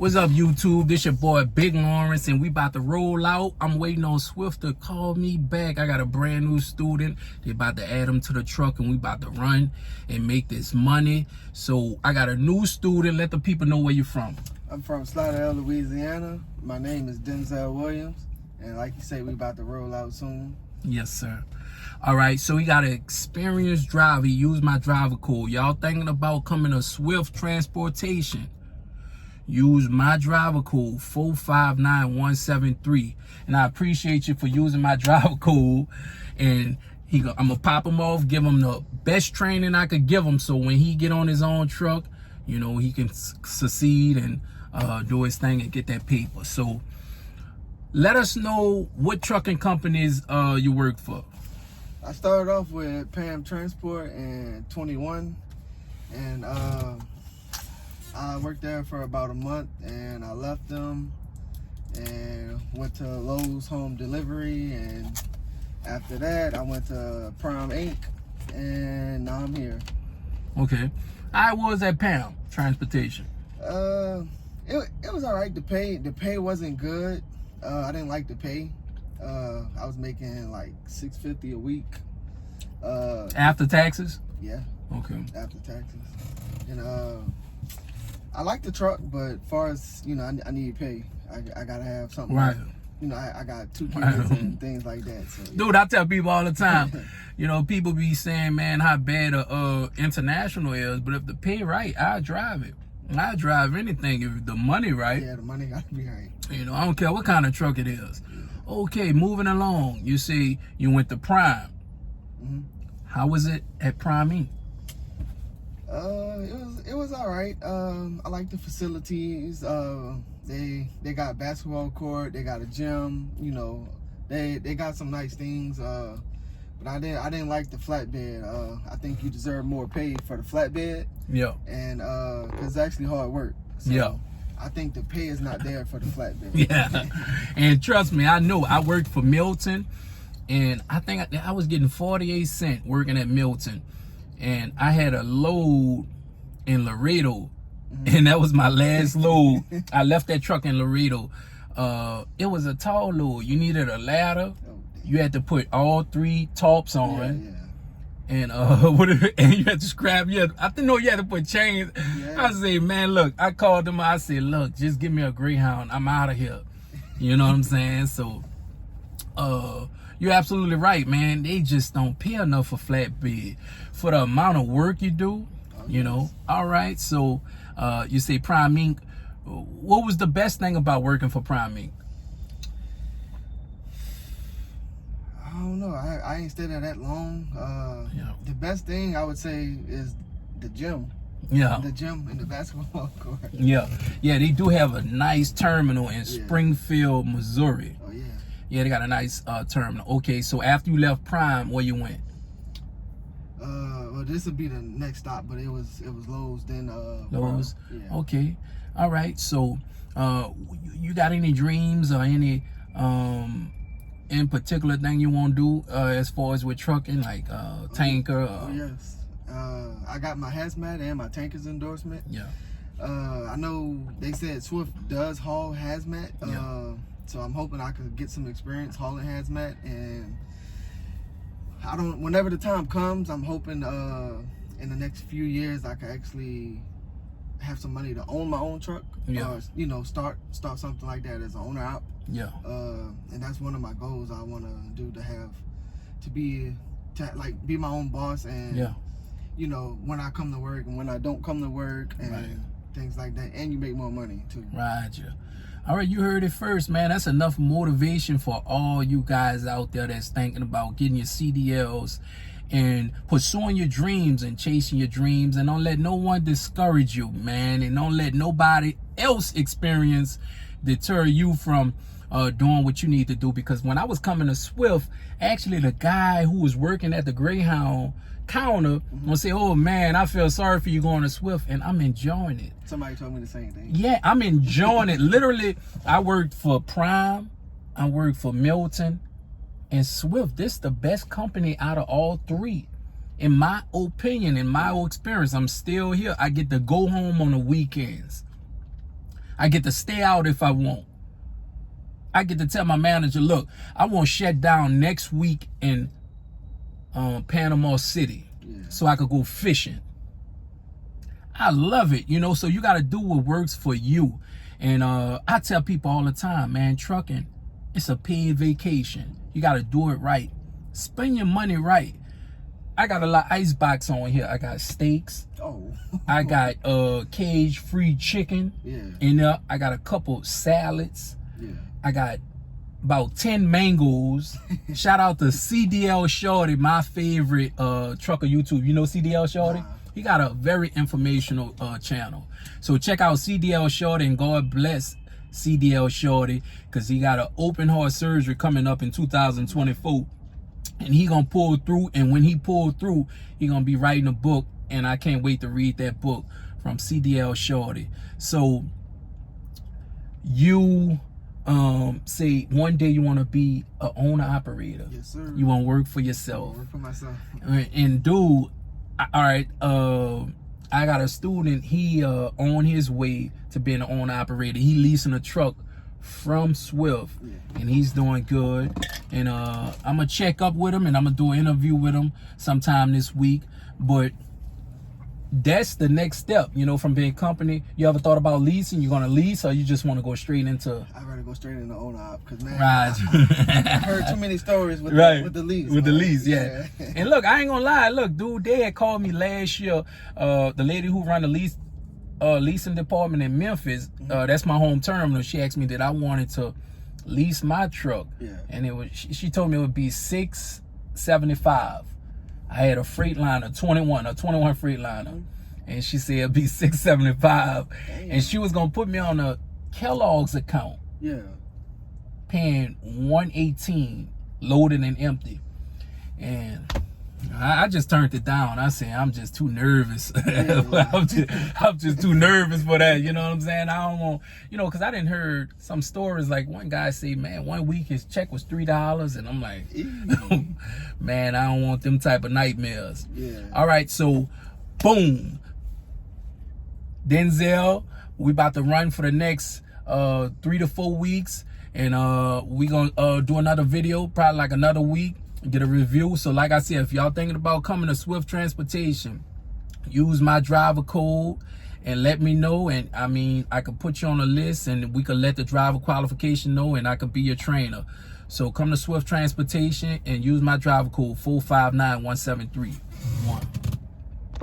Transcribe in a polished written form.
What's up, YouTube? This your boy Big Lawrence, and we about to roll out. I'm waiting on Swift to call me back. I got a brand new student. They about to add him to the truck, and we about to run and make this money. So I got a new student. Let the people know where you're from. I'm from Slaughterhill, Louisiana. My name is Denzel Williams, and like you say, we about to roll out soon. Yes, sir. All right, so we got an experienced driver. He used my driver code. Y'all thinking about coming to Swift Transportation? Use my driver code 459173, and I appreciate you for using my driver code. And I'm gonna pop him off, give him the best training I could give him, so when he get on his own truck, you know, he can succeed and do his thing and get that paper. So let us know what trucking companies you work for. I started off with Pam Transport in 21, and I worked there for about a month, and I left them and went to Lowe's Home Delivery, and after that I went to Prime Inc., and now I'm here. Okay. I was at Pam Transportation. It was all right. The pay wasn't good. I didn't like the pay. I was making like $650 a week. After taxes? Yeah. Okay. After taxes. And I like the truck, but as far as, you know, I need pay. I gotta have something. Right. You know, I got 2 kids and things like that. So, yeah. Dude, I tell people all the time, you know, people be saying, man, how bad international is, but if the pay right, I drive it. I drive anything if the money right. Yeah, the money gotta be right. You know, I don't care what kind of truck it is. Okay, moving along. You see, you went to Prime. Mm-hmm. How was it at Prime Inc.? It was all right. I like the facilities. They got basketball court. They got a gym. You know, they got some nice things. But I didn't like the flatbed. I think you deserve more pay for the flatbed. Yeah. And cause it's actually hard work. So yeah. I think the pay is not there for the flatbed. Yeah. And trust me, I know. I worked for Milton, and I think I was getting 48 cents working at Milton. And I had a load in Laredo, and that was my last load. I left that truck in Laredo. It was a tall load. You needed a ladder. You had to put all 3 tops on. Yeah. And and you had to scrap. I didn't know you had to put chains. Yeah. I say, man, look, I called them. I said, look, just give me a Greyhound. I'm out of here. You know what I'm saying? So, you're absolutely right, man. They just don't pay enough for flatbed for the amount of work you do. You know. All right. So, you say Prime Inc. What was the best thing about working for Prime Inc.? I don't know. I ain't stayed there that long. Yeah. The best thing I would say is the gym. Yeah. The gym and the basketball court. Yeah. Yeah, they do have a nice terminal in Springfield, Missouri. Oh, yeah. Yeah, they got a nice terminal. Okay, so after you left Prime, where you went? Well, this would be the next stop, but it was Lowe's, then Lowe's? Yeah. Okay. All right. So, you got any dreams or any in particular thing you want to do as far as with trucking, like tanker? Oh, yes. I got my hazmat and my tankers endorsement. Yeah. I know they said Swift does haul hazmat. Yeah. So I'm hoping I could get some experience hauling hazmat, and whenever the time comes, I'm hoping in the next few years I could actually have some money to own my own truck. Yeah. Or, you know, start something like that as an owner out. Yeah. And that's one of my goals I want to do, to be my own boss, and you know, when I come to work and when I don't come to work, and things like that, and you make more money too. Right. Yeah. All right, you heard it first, man. That's enough motivation for all you guys out there that's thinking about getting your CDLs and pursuing your dreams and chasing your dreams. And don't let no one discourage you, man. And don't let nobody else experience deter you from doing what you need to do. Because when I was coming to Swift, actually the guy who was working at the Greyhound counter will say, oh man, I feel sorry for you going to Swift, and I'm enjoying it. Somebody told me the same thing. Yeah, I'm enjoying it. Literally, I worked for Prime, I worked for Milton, and Swift. This is the best company out of all 3. In my opinion, in my experience. I'm still here. I get to go home on the weekends. I get to stay out if I want. I get to tell my manager, look, I want to shut down next week in Panama City so I could go fishing. I love it, you know, so you got to do what works for you. And I tell people all the time, man, trucking, it's a paid vacation. You got to do it right. Spend your money right. I got a lot of icebox on here. I got steaks. Oh. I got cage-free chicken. Yeah. In there. I got a couple salads. Yeah. I got about 10 mangoes. Shout out to CDL Shorty, my favorite trucker YouTube. You know CDL Shorty? He got a very informational channel. So check out CDL Shorty, and God bless CDL Shorty, because he got an open heart surgery coming up in 2024. And he gonna pull through, and when he pulled through, he gonna be writing a book, and I can't wait to read that book from CDL Shorty. So you say one day you want to be an owner operator. Yes, sir. You want to work for yourself. Work for myself. And dude, all right, I got a student, he on his way to being an owner operator. He leasing a truck from Swift, and he's doing good. And I'm gonna check up with him, and I'm gonna do an interview with him sometime this week. But that's the next step, you know, from being company. You ever thought about leasing? You gonna lease, or you just want to go straight into? I'd rather go straight into owner op, because man, Right. I've heard too many stories with the lease. With the man. lease, yeah. And look, I ain't gonna lie. Look, dude, they had called me last year. The lady who run the leasing department in Memphis, that's my home terminal. She asked me that I wanted to lease my truck, and it was. She told me it would be $675. I had a Freightliner 21 Freightliner, and she said it'd be $675, and she was gonna put me on a Kellogg's account. Yeah. Paying $118, loaded and empty, and I just turned it down. I said I'm just too nervous. I'm just too nervous for that. You know what I'm saying? I don't want, you know, because I didn't heard some stories like one guy say, man, 1 week his check was $3, and I'm like, man, I don't want them type of nightmares. Yeah. All right, so boom, Denzel, we about to run for the next 3 to 4 weeks, and we gonna do another video, probably like another week, get a review. So like I said, if y'all thinking about coming to Swift Transportation, use my driver code and let me know. And I mean, I could put you on a list, and we could let the driver qualification know, and I could be your trainer. So come to Swift Transportation and use my driver code 4591731.